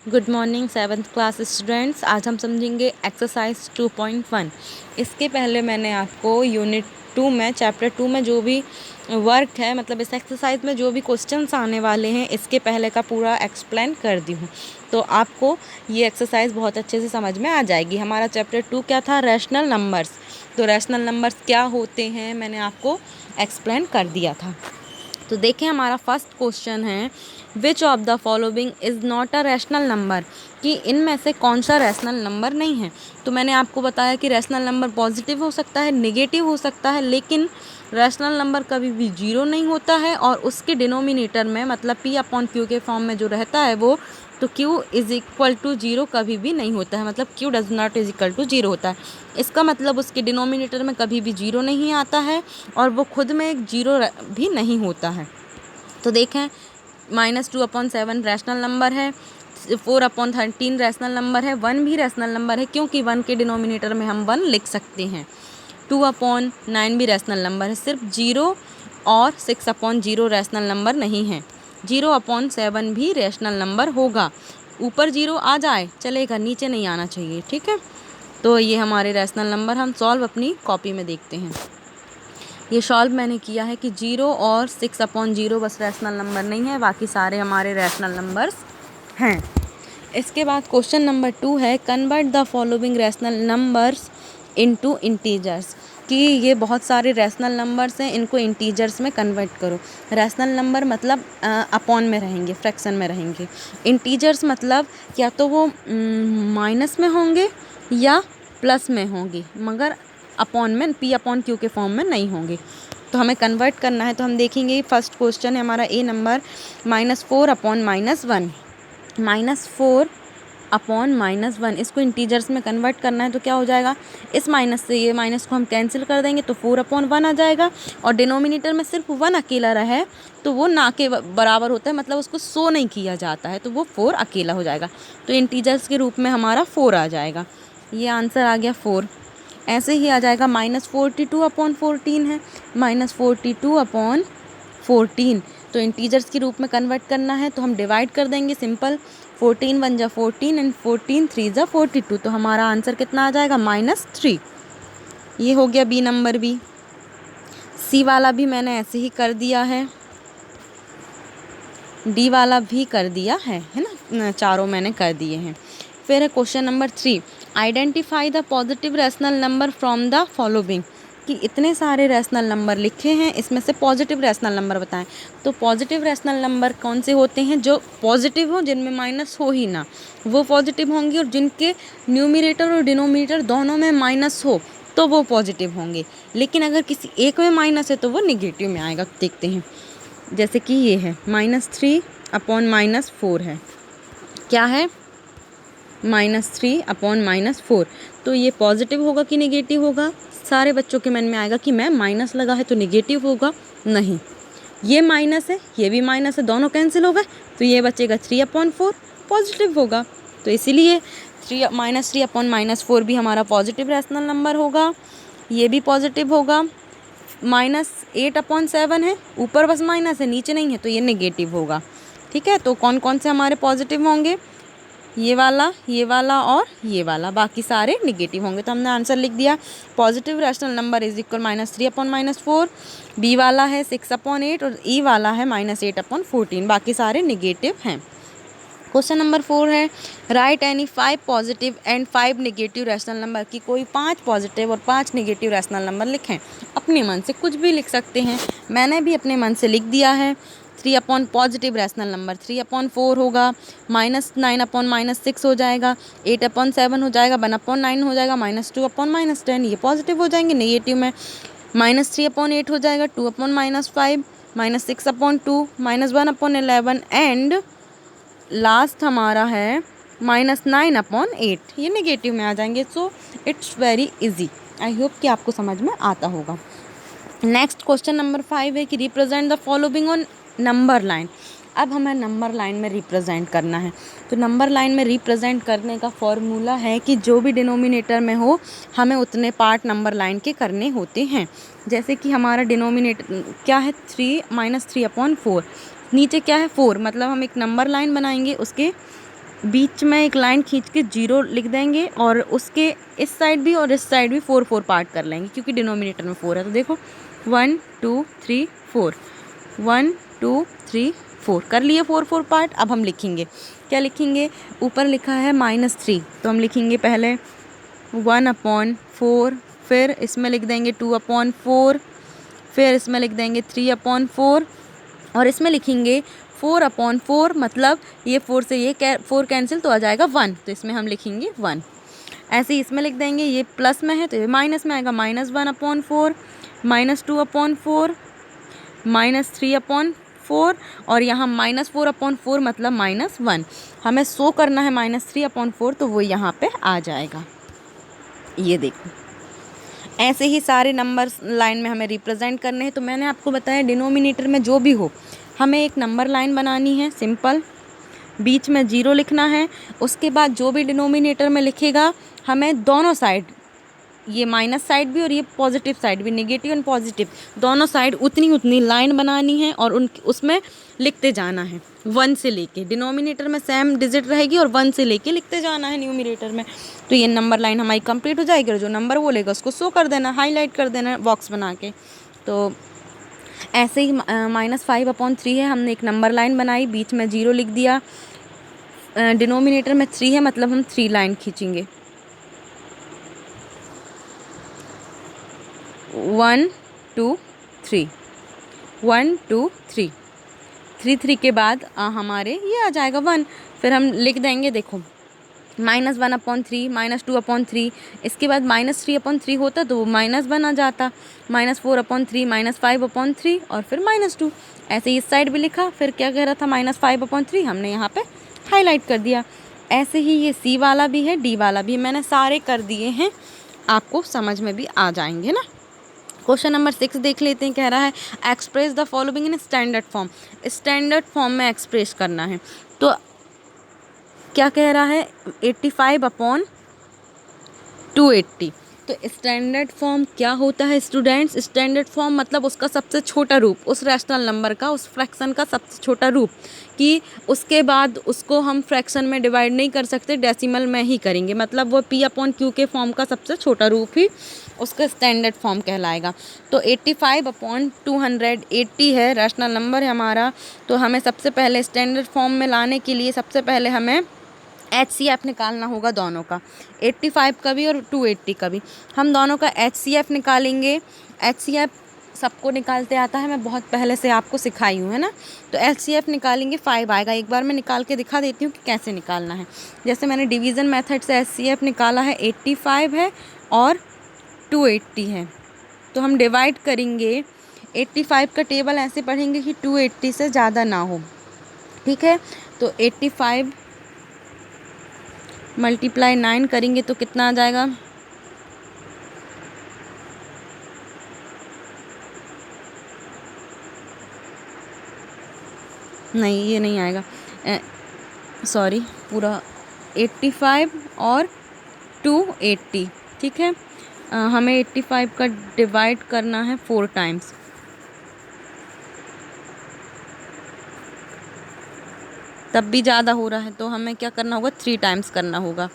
Good morning 7th class students. आज हम समझेंगे एक्सरसाइज 2.1। इसके पहले मैंने आपको यूनिट 2 में चैप्टर 2 में जो भी वर्क है, मतलब इस एक्सरसाइज में जो भी क्वेश्चंस आने वाले हैं, इसके पहले का पूरा एक्सप्लेन कर दी हूँ, तो आपको ये एक्सरसाइज बहुत अच्छे से समझ में आ जाएगी। हमारा चैप्टर 2 क्या था? Rational numbers. तो रैशनल नंबर्स क्या होते हैं मैंने आपको एक्सप्लेन कर दिया था। तो देखें, हमारा फर्स्ट क्वेश्चन है which of the following is not a rational number, कि इनमें से कौन सा रैशनल नंबर नहीं है। तो मैंने आपको बताया कि रैशनल नंबर पॉजिटिव हो सकता है, नेगेटिव हो सकता है, लेकिन रैशनल नंबर कभी भी जीरो नहीं होता है, और उसके डिनोमिनेटर में मतलब p अपॉन क्यू के फॉर्म में जो रहता है वो, तो q is equal to zero कभी भी नहीं होता है, मतलब q does not is equal to zero होता है। इसका मतलब उसके डिनोमिनेटर में कभी भी जीरो नहीं आता है, और वो खुद में एक जीरो भी नहीं होता है। तो देखें, -2/7 रैशनल नंबर है, 4/13 रैशनल नंबर है, 1 भी रैशनल नंबर है क्योंकि 1 के डिनोमिनेटर में हम 1 लिख सकते हैं। 2/9 भी रैशनल नंबर है, सिर्फ 0 और 6/0 रैशनल नंबर नहीं है। 0/7 भी रैशनल नंबर होगा। ऊपर 0 आ जाए चलेगा, नीचे नहीं आना चाहिए, ठीक है। तो ये हमारे रैशनल नंबर, हम सॉल्व अपनी कॉपी में देखते हैं। ये सॉल्व मैंने किया है कि 0 और 6/0 बस रैशनल नंबर नहीं है, बाकी सारे हमारे रैशनल नंबर्स हैं। इसके बाद क्वेश्चन नंबर 2 है convert the following rational numbers into integers, कि ये बहुत सारे रैशनल नंबर्स हैं, इनको इंटीजर्स में कन्वर्ट करो। रैशनल नंबर मतलब अपॉन में रहेंगे, फ्रैक्शन में रहेंगे। इंटीजर्स मतलब या तो वो माइनस में होंगे या प्लस में होंगे, मगर अपॉन में p/q के फॉर्म में नहीं होंगे। तो हमें कन्वर्ट करना है, तो हम देखेंगे फर्स्ट क्वेश्चन है हमारा ए नंबर, -4/-1, -4/-1 इसको इंटीजर्स में कन्वर्ट करना है। तो क्या हो जाएगा, इस माइनस से ये माइनस को हम कैंसिल कर देंगे तो 4/1 आ जाएगा, और डिनोमिनेटर में सिर्फ 1 अकेला रहे तो वो ना के बराबर होता है, मतलब उसको सो नहीं किया जाता है, तो वो 4 अकेला हो जाएगा। तो इंटीजर्स के रूप में हमारा 4 आ जाएगा। ये आंसर आ गया 4। ऐसे ही आ जाएगा -42/14 है, -42/14। तो इंटीजर्स के रूप में कन्वर्ट करना है तो हम डिवाइड कर देंगे, सिंपल। 14 1 14 एंड 14 3 42। तो हमारा आंसर कितना आ जाएगा, -3। ये हो गया बी नंबर भी। सी वाला भी मैंने ऐसे ही कर दिया है, डी वाला भी कर दिया है ना, चारों मैंने कर दिए हैं। फिर है question number 3, identify the positive rational number from the following, कि इतने सारे रैशनल नंबर लिखे हैं, इसमें से पॉजिटिव रैशनल नंबर बताएं। तो पॉजिटिव रैशनल नंबर कौन से होते हैं? जो पॉजिटिव हो, जिनमें माइनस हो ही ना, वो पॉजिटिव होंगे, और जिनके न्यूमिनेटर और डिनोमिनेटर दोनों में माइनस हो तो वो पॉजिटिव होंगे। लेकिन अगर किसी एक में माइनस है तो वो निगेटिव में आएगा। देखते हैं, जैसे कि ये है -3/-4 है, क्या है, -3/-4। तो ये पॉजिटिव होगा कि नेगेटिव होगा? सारे बच्चों के मन में आएगा कि मैम माइनस लगा है तो नेगेटिव होगा। नहीं, ये माइनस है, ये भी माइनस है, दोनों कैंसिल हो गए, तो ये बचेगा 3/4, पॉजिटिव होगा। तो इसीलिए -3/-4 भी हमारा पॉजिटिव रैशनल नंबर होगा। ये भी पॉजिटिव होगा। -8/7 है, ऊपर बस माइनस है, नीचे नहीं है, तो ये नेगेटिव होगा। ठीक है, तो कौन कौन से हमारे पॉजिटिव होंगे? ये वाला और ये वाला, बाकी सारे निगेटिव होंगे। तो हमने आंसर लिख दिया, positive rational number is equal -3/-4, B वाला है 6/8 और ई वाला है -8/14, बाकी सारे निगेटिव हैं। क्वेश्चन नंबर 4 है right any 5 positive and 5 negative rational number, की कोई 5 पॉजिटिव और 5 नेगेटिव रैशनल नंबर लिखें। अपने मन से कुछ भी लिख सकते हैं, मैंने भी अपने मन से लिख दिया है। 3 पॉजिटिव रैशनल नंबर 3/4 होगा, -9/-6 हो जाएगा, 8/7 हो जाएगा, 1/9 हो जाएगा, -2/-10 ये पॉजिटिव हो जाएंगे। नेगेटिव में -3/8 हो जाएगा, 2/-5, -6/2, -1/11 एंड लास्ट हमारा है -9/8, ये नेगेटिव में आ जाएंगे। So it's very easy. I hope कि आपको समझ में आता होगा। नेक्स्ट क्वेश्चन नंबर 5 है कि represent the following on number line. अब हमें नंबर लाइन में रिप्रेजेंट करना है। तो नंबर लाइन में रिप्रेजेंट करने का फॉर्मूला है कि जो भी डिनोमिनेटर में हो, हमें उतने पार्ट नंबर लाइन के करने होते हैं। जैसे कि हमारा डिनोमिनेटर क्या है, 3 -3/4, नीचे क्या है 4, मतलब हम एक नंबर लाइन बनाएंगे, उसके बीच में एक लाइन खींच के 0 लिख देंगे और उसके इस साइड भी और इस साइड भी 4 पार्ट कर लेंगे, क्योंकि डिनोमिनेटर में 4 है। तो देखो 1 2 3 4, 1 2 3 4 कर लिए 4 पार्ट। अब हम लिखेंगे, क्या लिखेंगे, ऊपर लिखा है -3, तो हम लिखेंगे पहले 1/4, फिर इसमें लिख देंगे 2/4, फिर इसमें लिख देंगे 3/4 और इसमें लिखेंगे 4/4, मतलब ये 4 से ये 4 कैंसिल तो आ जाएगा 1, तो इसमें हम लिखेंगे 1। ऐसे ही इसमें लिख देंगे, ये प्लस में है तो ये माइनस में आएगा, -1/4, -2/4, -3/4 और यहाँ -4/4 मतलब -1। हमें शो करना है -3/4, तो वो यहाँ पे आ जाएगा। ये देखो, ऐसे ही सारे नंबर्स लाइन में हमें रिप्रेजेंट करने हैं। तो मैंने आपको बताया डिनोमिनेटर में जो भी हो हमें एक नंबर लाइन बनानी है सिंपल, बीच में 0 लिखना है। उसके बाद जो भी डिनोमिनेटर में लिखेगा हमें दोनों साइड, ये माइनस साइड भी और ये पॉजिटिव साइड भी, नेगेटिव और पॉजिटिव दोनों साइड उतनी उतनी लाइन बनानी है और उसमें लिखते जाना है 1 से लेके। डिनोमिनेटर में सेम डिजिट रहेगी और 1 से लेके लिखते जाना है न्यूमिनेटर में। तो ये नंबर लाइन हमारी कंप्लीट हो जाएगी और जो नंबर बोलेगा उसको शो कर देना, हाईलाइट कर देना बॉक्स बना के। तो ऐसे ही -5/3 है, हमने एक नंबर लाइन बनाई, बीच में 0 लिख दिया, डिनोमिनेटर में 3 है मतलब हम 3 लाइन खींचेंगे, 1 2 3, 1 2 3, 3 के बाद हमारे ये आ जाएगा 1। फिर हम लिख देंगे, देखो -1/3, -2/3, इसके बाद -3/3 होता तो वो -1 आ जाता, -4/3, -5/3 और फिर -2। ऐसे ही इस साइड भी लिखा, फिर क्या कह रहा था -5/3 हमने यहाँ पे हाईलाइट कर दिया। ऐसे ही ये सी वाला भी है, डी वाला भी, मैंने सारे कर दिए हैं, आपको समझ में भी आ जाएंगे ना। क्वेश्चन नंबर 6 देख लेते हैं, कह रहा है express the following in standard form. Standard form में एक्सप्रेस करना है, तो क्या कह रहा है 85/280। तो स्टैंडर्ड फॉर्म क्या होता है स्टूडेंट्स? स्टैंडर्ड फॉर्म मतलब उसका सबसे छोटा रूप, उस रैशनल नंबर का, उस फ्रैक्शन का सबसे छोटा रूप, कि उसके बाद उसको हम फ्रैक्शन में डिवाइड नहीं कर सकते, डेसिमल में ही करेंगे, मतलब वो P/Q के फॉर्म का सबसे छोटा रूप ही उसका स्टैंडर्ड फॉर्म कहलाएगा। तो 85/280 है, रैशनल नंबर है हमारा। तो हमें सबसे पहले स्टैंडर्ड फॉर्म में लाने के लिए सबसे पहले हमें HCF निकालना होगा दोनों का, 85 का भी और 280 का भी। हम दोनों का HCF निकालेंगे। HCF सबको निकालते आता है, मैं बहुत पहले से आपको सिखाई हूँ, है ना। तो HCF निकालेंगे 5 आएगा। एक बार मैं निकाल के दिखा देती हूँ कि कैसे निकालना है। जैसे मैंने डिवीज़न मेथड से HCF निकाला है, 85 है और 280 है, तो हम डिवाइड करेंगे। 85 का टेबल ऐसे पढ़ेंगे कि 280 से ज़्यादा ना हो, ठीक है। तो 85 × 9 करेंगे तो कितना आ जाएगा, नहीं ये नहीं आएगा, सॉरी, पूरा 85 और 280, ठीक है। हमें 85 का डिवाइड करना है 4 टाइम्स, तब भी ज़्यादा हो रहा है तो हमें क्या करना होगा, 3 टाइम्स करना होगा।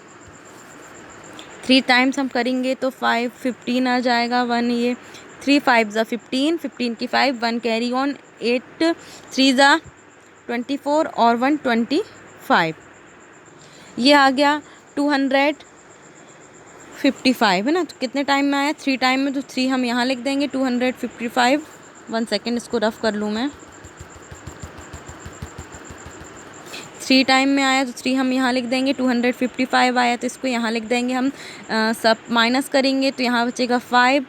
3 टाइम्स हम करेंगे तो 5 15 आ जाएगा, 1 ये 3 5 ज़ा 15, 15 की 5, 1 कैरी ऑन, 8 3 ज़ा 24 और 1 25, ये आ गया 255, है ना। तो कितने टाइम में आया, 3 टाइम में, तो 3 हम यहाँ लिख देंगे, 255। 1 सेकेंड इसको रफ कर लूँ मैं। 3 टाइम में आया तो 3 हम यहाँ लिख देंगे, 255 आया तो इसको यहाँ लिख देंगे हम। सब माइनस करेंगे तो यहाँ बचेगा 5,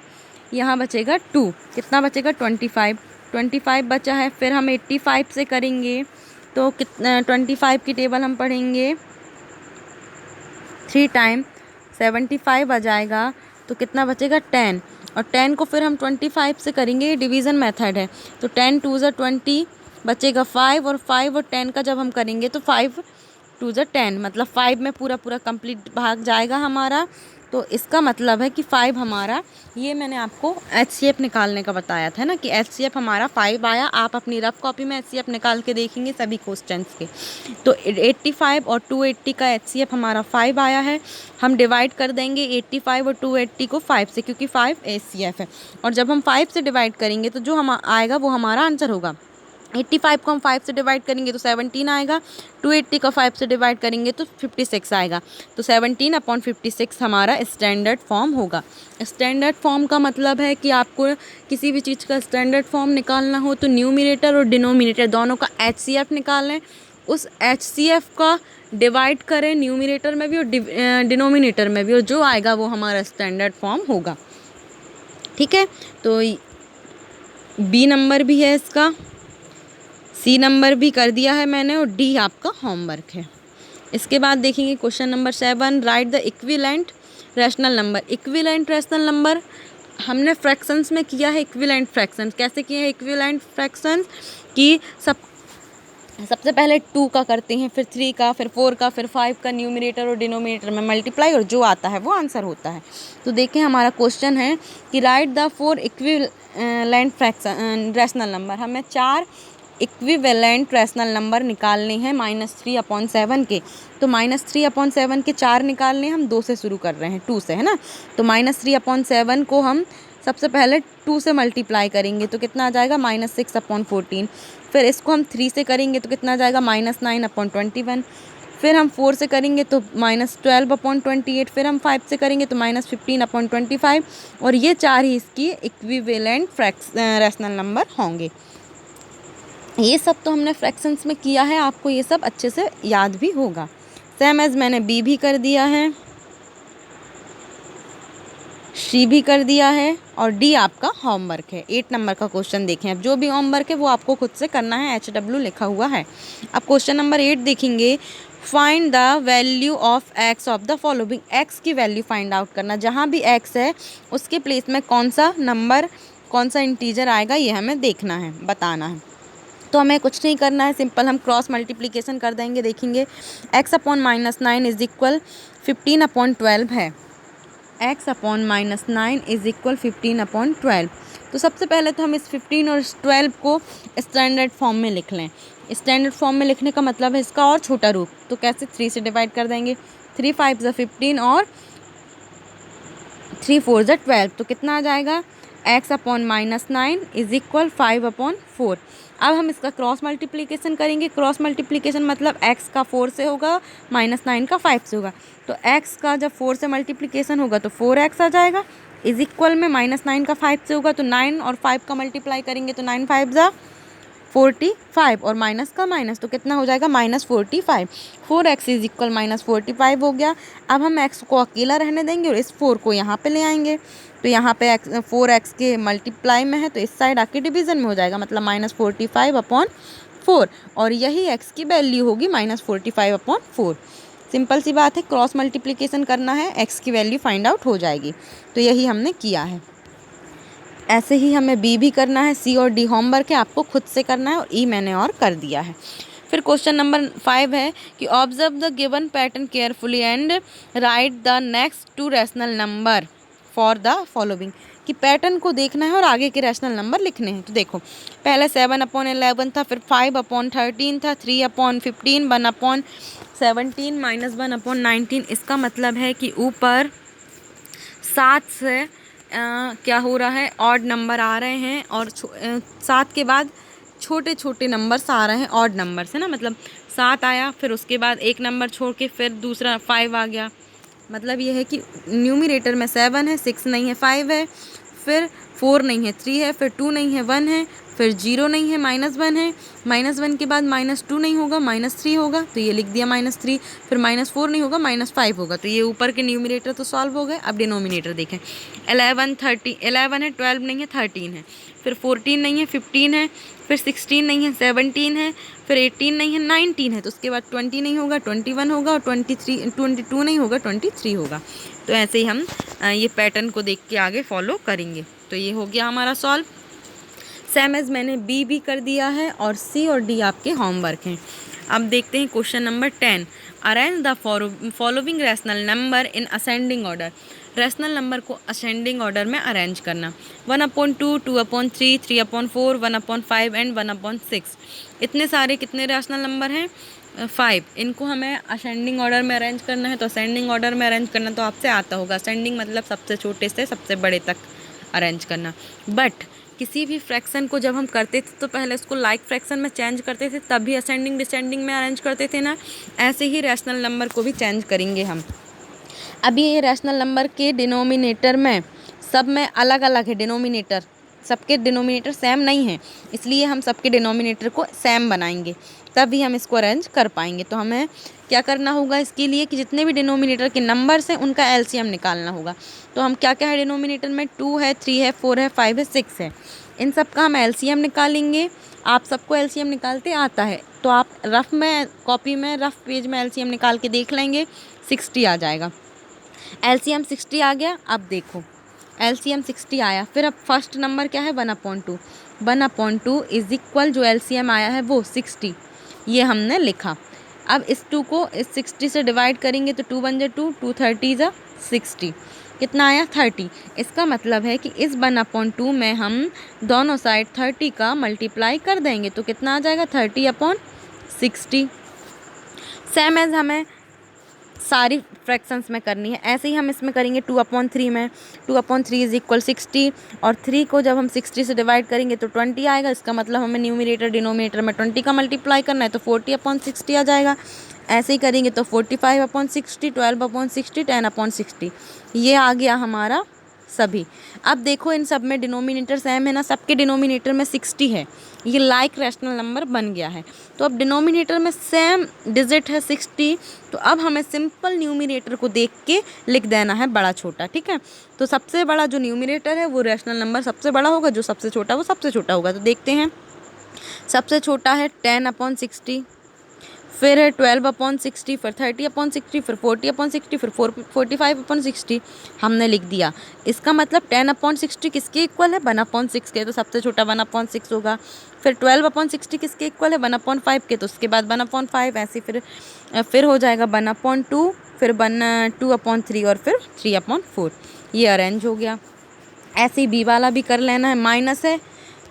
यहाँ बचेगा 2, कितना बचेगा 25 बचा है। फिर हम 85 से करेंगे तो कितना, 25 की टेबल हम पढ़ेंगे 3 टाइम, 75 आ जाएगा, तो कितना बचेगा 10, और 10 को फिर हम 25 से करेंगे, डिवीज़न मेथड है। तो 10 2 ज़ा 20 बचेगा 5, और 5 और 10 का जब हम करेंगे तो 5 2 ज़ा 10, मतलब 5 में पूरा कंप्लीट भाग जाएगा हमारा। तो इसका मतलब है कि 5 हमारा, ये मैंने आपको HCF निकालने का बताया था ना कि HCF हमारा 5 आया। आप अपनी रफ कॉपी में HCF निकाल के देखेंगे सभी क्वेश्चंस के। तो 85 और 280 का HCF हमारा 5 आया है। हम डिवाइड कर देंगे 85 और 280 को 5 से, क्योंकि 5 HCF है। और जब हम 5 से डिवाइड करेंगे तो जो हम आएगा वो हमारा आंसर होगा। 85 को हम 5 से डिवाइड करेंगे तो 17 आएगा, 280 का 5 से डिवाइड करेंगे तो 56 आएगा। तो 17/56 हमारा स्टैंडर्ड फॉर्म होगा। स्टैंडर्ड फॉर्म का मतलब है कि आपको किसी भी चीज़ का स्टैंडर्ड फॉर्म निकालना हो तो न्यूमरेटर और डिनोमिनेटर दोनों का HCF निकालें, उस HCF का डिवाइड करें न्यूमरेटर में भी और डिनोमिनेटर में भी, और जो आएगा वो हमारा स्टैंडर्ड फॉर्म होगा। ठीक है, तो B नंबर भी है इसका, C नंबर भी कर दिया है मैंने, और D आपका होमवर्क है। इसके बाद देखेंगे question number 7, right the equivalent rational number. Equivalent rational number हमने फ्रैक्शंस में किया है। इक्विवेलेंट फ्रैक्शंस कैसे किए हैं? इक्विवेलेंट फ्रैक्शंस कि सबसे पहले 2 का करते हैं, फिर 3 का, फिर 4 का, फिर 5 का, न्यूमरेटर और डिनोमिनेटर में मल्टीप्लाई, और जो आता है वो आंसर होता है। तो देखें हमारा क्वेश्चन है कि right the 4 equivalent fraction rational number. हमें 4 इक्विवेलेंट रैशनल नंबर निकालने हैं -3/7 के। तो -3/7 के 4 निकालने, हम 2 से शुरू कर रहे हैं, 2 से, है ना। तो -3/7 को हम सबसे पहले 2 से मल्टीप्लाई करेंगे तो कितना आ जाएगा? -6/14। फिर इसको हम 3 से करेंगे तो कितना आ जाएगा? -9/21। फिर हम 4 से करेंगे तो -12/28। फिर हम 5 से करेंगे तो -15/25। और ये 4 ही इसकी इक्विवेलेंट रैशनल नंबर होंगे। ये सब तो हमने फ्रैक्शंस में किया है, आपको ये सब अच्छे से याद भी होगा। सेम एज मैंने B भी कर दिया है, C भी कर दिया है, और D आपका होमवर्क है। 8 नंबर का क्वेश्चन देखें। अब जो भी होमवर्क है वो आपको खुद से करना है, HW लिखा हुआ है। अब क्वेश्चन नंबर 8 देखेंगे, find the value of x of the following. x की वैल्यू फाइंड आउट करना, जहाँ भी x है उसके प्लेस में कौन सा नंबर, कौन सा इंटीजर आएगा, ये हमें देखना है, बताना है। तो हमें कुछ नहीं करना है, सिंपल हम क्रॉस मल्टीप्लिकेशन कर देंगे। देखेंगे x/-9 इज इक्वल 15/12 है। x/-9 is equal 15/12। तो सबसे पहले तो हम इस 15 और 12 को स्टैंडर्ड फॉर्म में लिख लें। स्टैंडर्ड फॉर्म में लिखने का मतलब है इसका और छोटा रूप। तो कैसे? 3 से डिवाइड कर देंगे, 3 5 15 और 3 4 12। तो कितना आ जाएगा? x/-9 is equal 5/4। अब हम इसका क्रॉस मल्टीप्लिकेशन करेंगे। क्रॉस मल्टीप्लिकेशन मतलब x का 4 से होगा, -9 का 5 से होगा। तो x का जब 4 से मल्टीप्लिकेशन होगा तो 4x आ जाएगा, इज इक्वल में -9 का 5 से होगा तो 9 और 5 का मल्टीप्लाई करेंगे तो 9 5 जा 45, और माइनस का माइनस तो कितना हो जाएगा? -45। 4x इज इक्वल -45 हो गया। अब हम x को अकेला रहने देंगे और इस 4 को यहाँ पे ले आएंगे। तो यहाँ पे 4x के मल्टीप्लाई में है तो इस साइड आके डिवीज़न में हो जाएगा, मतलब -45/4, और यही x की वैल्यू होगी -45/4। सिंपल सी बात है, क्रॉस मल्टीप्लिकेशन करना है, x की वैल्यू फाइंड आउट हो जाएगी। तो यही हमने किया है। ऐसे ही हमें B भी करना है, C और D होमवर्क है, आपको खुद से करना है, और E मैंने और कर दिया है। फिर क्वेश्चन नंबर 5 है कि observe the given pattern carefully and right the next 2 rational number for the following. कि पैटर्न को देखना है और आगे के रैशनल नंबर लिखने हैं। तो देखो, पहले 7/11 था, फिर 5/13 था, 3/15, 1/17, -1/19। इसका मतलब है कि ऊपर 7 से क्या हो रहा है, ऑड नंबर आ रहे हैं, और 7 के बाद छोटे छोटे नंबर्स आ रहे हैं, ऑड नंबर्स है ना। मतलब 7 आया, फिर उसके बाद एक नंबर छोड़ के फिर दूसरा 5 आ गया। मतलब ये है कि न्यूमरेटर में 7 है, 6 नहीं है, 5 है, फिर 4 नहीं है, 3 है, फिर 2 नहीं है, 1 है, फिर 0 नहीं है, -1 है, -1 के बाद -2 नहीं होगा, -3 होगा, तो ये लिख दिया -3, फिर -4 नहीं होगा, -5 होगा। तो ये ऊपर के न्यूमरेटर तो सॉल्व हो गए। अब डिनोमिनेटर देखें, 11 है, 12 नहीं है, 13 है, फिर 14 नहीं है, 15 है, फिर 16 नहीं है, 17 है, फिर 18 नहीं है, 19 है, तो उसके बाद 20 नहीं होगा, 21 होगा, और 22 नहीं होगा, 23 होगा। तो ऐसे ही हम ये पैटर्न को देख के आगे फॉलो करेंगे। तो ये हो गया हमारा सॉल्व। सेम एज मैंने B भी कर दिया है, और C और D आपके होमवर्क हैं। अब देखते हैं question number 10, arrange the following rational number in ascending order. Rational number को असेंडिंग ऑर्डर में अरेंज करना। 1/2, 2/3, 3/4, 1/5 एंड 1/6। इतने सारे कितने रैशनल नंबर हैं? 5। इनको हमें असेंडिंग ऑर्डर में अरेंज करना है। तो असेंडिंग ऑर्डर में अरेंज करना तो आपसे आता होगा। असेंडिंग मतलब सबसे छोटे से सबसे बड़े तक अरेंज करना। बट किसी भी फ्रैक्शन को जब हम करते थे तो पहले उसको लाइक फ्रैक्शन में चेंज करते थे, तभी असेंडिंग डिसेंडिंग में अरेंज करते थे ना। ऐसे ही रैशनल नंबर को भी चेंज करेंगे हम। अभी ये रैशनल नंबर के डिनोमिनेटर में सब में अलग अलग है डिनोमिनेटर, सबके डिनोमिनेटर सेम नहीं है, इसलिए हम सबके डिनोमिनेटर को सेम बनाएंगे, तभी हम इसको अरेंज कर पाएंगे। तो हमें क्या करना होगा इसके लिए कि जितने भी डिनोमिनेटर के नंबर्स हैं उनका एलसीएम निकालना होगा। तो हम क्या क्या है डिनोमिनेटर में? 2 है, 3 है, 4 है, 5 है, 6 है। इन सब का हम एलसीएम निकालेंगे। आप सबको एलसीएम निकालते आता है तो आप रफ में कॉपी में रफ पेज में एलसीएम निकाल के देख लेंगे, 60 आ जाएगा। एलसीएम 60 आ गया। अब देखो एलसीएम 60 आया, फिर अब फर्स्ट नंबर क्या है? 1/2। 1/2 इज इक्वल, जो एलसीएम आया है वो 60, ये हमने लिखा। अब इस 2 को इस 60 से डिवाइड करेंगे तो 2 बन जाए 2, 2 30 जा 60, कितना आया? 30। इसका मतलब है कि इस 1/2 में हम दोनों साइड 30 का मल्टीप्लाई कर देंगे तो कितना आ जाएगा? 30/60। सेम एज हमें सारी फ्रैक्शंस में करनी है, ऐसे ही हम इसमें करेंगे 2/3 में। 2/3 इज इक्वल 60, और 3 को जब हम 60 से डिवाइड करेंगे तो 20 आएगा। इसका मतलब हमें न्यूमरेटर डिनोमिनेटर में 20 का मल्टीप्लाई करना है तो 40/60 आ जाएगा। ऐसे ही करेंगे तो 45/60, 12/60, 10/60, ये आ गया हमारा सभी। अब देखो इन सब में डिनोमिनेटर सेम है ना, सबके डिनोमिनेटर में 60 है, ये लाइक रैशनल नंबर बन गया है। तो अब डिनोमिनेटर में सेम डिजिट है 60, तो अब हमें सिंपल न्यूमरेटर को देख के लिख देना है बड़ा छोटा, ठीक है। तो सबसे बड़ा जो न्यूमरेटर है वो रैशनल नंबर सबसे बड़ा होगा, जो सबसे छोटा वो सबसे छोटा होगा। तो देखते हैं, सबसे छोटा है 10/60, फिर है 12/60, फिर 30/60, फिर 40/60, फिर 45/60 हमने लिख दिया। इसका मतलब 10/60 किसके इक्वल है? 1/6 के, तो सबसे छोटा 1/6 होगा। फिर 12/60 किसके इक्वल है? 1/5 के, तो उसके बाद 1/5, ऐसे फिर हो जाएगा 1/2, फिर 2/3 और फिर 3/4। ये अरेंज हो गया। ऐसे ही बी वाला भी कर लेना है। माइनस है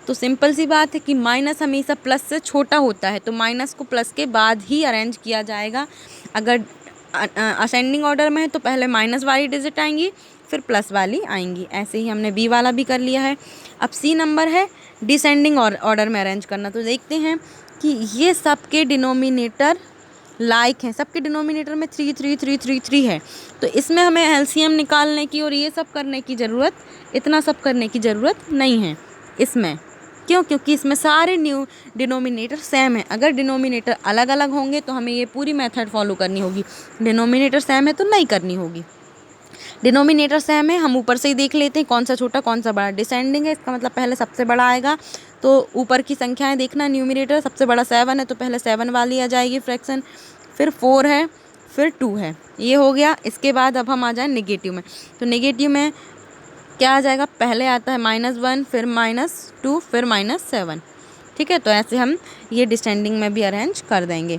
तो सिंपल सी बात है कि माइनस हमेशा प्लस से छोटा होता है, तो माइनस को प्लस के बाद ही अरेंज किया जाएगा। अगर असेंडिंग ऑर्डर में है तो पहले माइनस वाली डिजिट आएंगी, फिर प्लस वाली आएंगी। ऐसे ही हमने बी वाला भी कर लिया है। अब सी नंबर है डिसेंडिंग ऑर्डर में अरेंज करना। तो देखते हैं कि ये सबके डिनोमिनेटर लाइक हैं, सबके डिनोमिनेटर में 3 3 3 3 3 है, तो इसमें हमें एलसीएम निकालने की और ये सब करने की ज़रूरत, इतना सब करने की ज़रूरत नहीं है इसमें। क्यों? क्योंकि इसमें सारे न्यू डिनोमिनेटर सेम है। अगर डिनोमिनेटर अलग अलग होंगे तो हमें ये पूरी मेथड फॉलो करनी होगी, डिनोमिनेटर सेम है तो नहीं करनी होगी। डिनोमिनेटर सेम है, हम ऊपर से ही देख लेते हैं कौन सा छोटा कौन सा बड़ा। डिसेंडिंग है, इसका मतलब पहले सबसे बड़ा आएगा, तो ऊपर की संख्याएं देखना। न्यूमरेटर सबसे बड़ा 7 है तो पहले 7 वाली आ जाएगी फ्रैक्शन, फिर 4 है, फिर 2 है, ये हो गया। इसके बाद अब हम आ जाए नेगेटिव में। तो नेगेटिव में क्या आ जाएगा? पहले आता है -1, फिर -2, फिर -7, ठीक है। तो ऐसे हम ये डिसेंडिंग में भी अरेंज कर देंगे।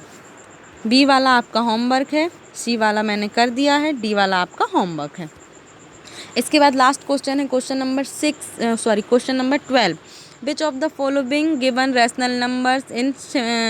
बी वाला आपका होमवर्क है, सी वाला मैंने कर दिया है, डी वाला आपका होमवर्क है। इसके बाद लास्ट क्वेश्चन है question number 12। Which of the following given rational numbers in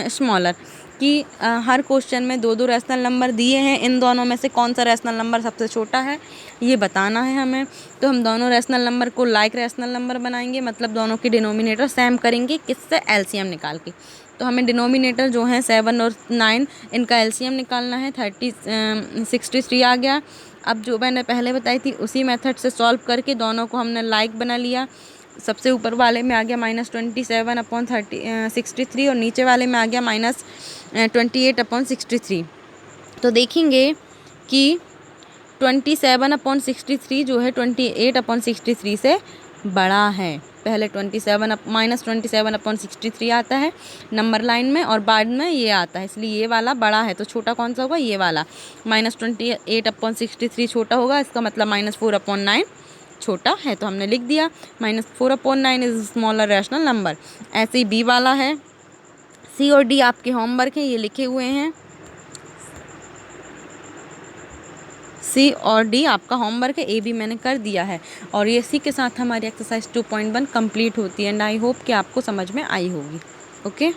smaller, कि हर क्वेश्चन में 2 2 रैशनल नंबर दिए हैं, इन दोनों में से कौन सा रैशनल नंबर सबसे छोटा है ये बताना है हमें। तो हम दोनों रैशनल नंबर को लाइक रैशनल नंबर बनाएंगे, मतलब दोनों के डिनोमिनेटर सेम करेंगे, किससे? एलसीएम निकाल के। तो हमें डिनोमिनेटर जो है 7 और 9, इनका एलसीएम निकालना है। 63 आ गया। अब जो मैंने पहले बताई थी उसी मेथड से सॉल्व करके दोनों को हमने लाइक बना लिया। सबसे ऊपर वाले में आ गया -27/63 और नीचे वाले में आ गया -28/63। तो देखेंगे कि 27/63 जो है 28/63 से बड़ा है। पहले -27/63 आता है नंबर लाइन में और बाद में ये आता है, इसलिए ये वाला बड़ा है। तो छोटा कौन सा होगा? ये वाला। -28/63 छोटा होगा, इसका मतलब -4/9 छोटा है, तो हमने लिख दिया -4/9 इज स्मॉलर रैशनल नंबर। ऐसे ही बी वाला है। सी और डी आपके होमवर्क हैं, ये लिखे हुए हैं। सी और डी आपका होमवर्क है, ए भी मैंने कर दिया है। और ये इसी के साथ हमारी एक्सरसाइज 2.1 कंप्लीट होती है एंड आई होप कि आपको समझ में आई होगी। ओके।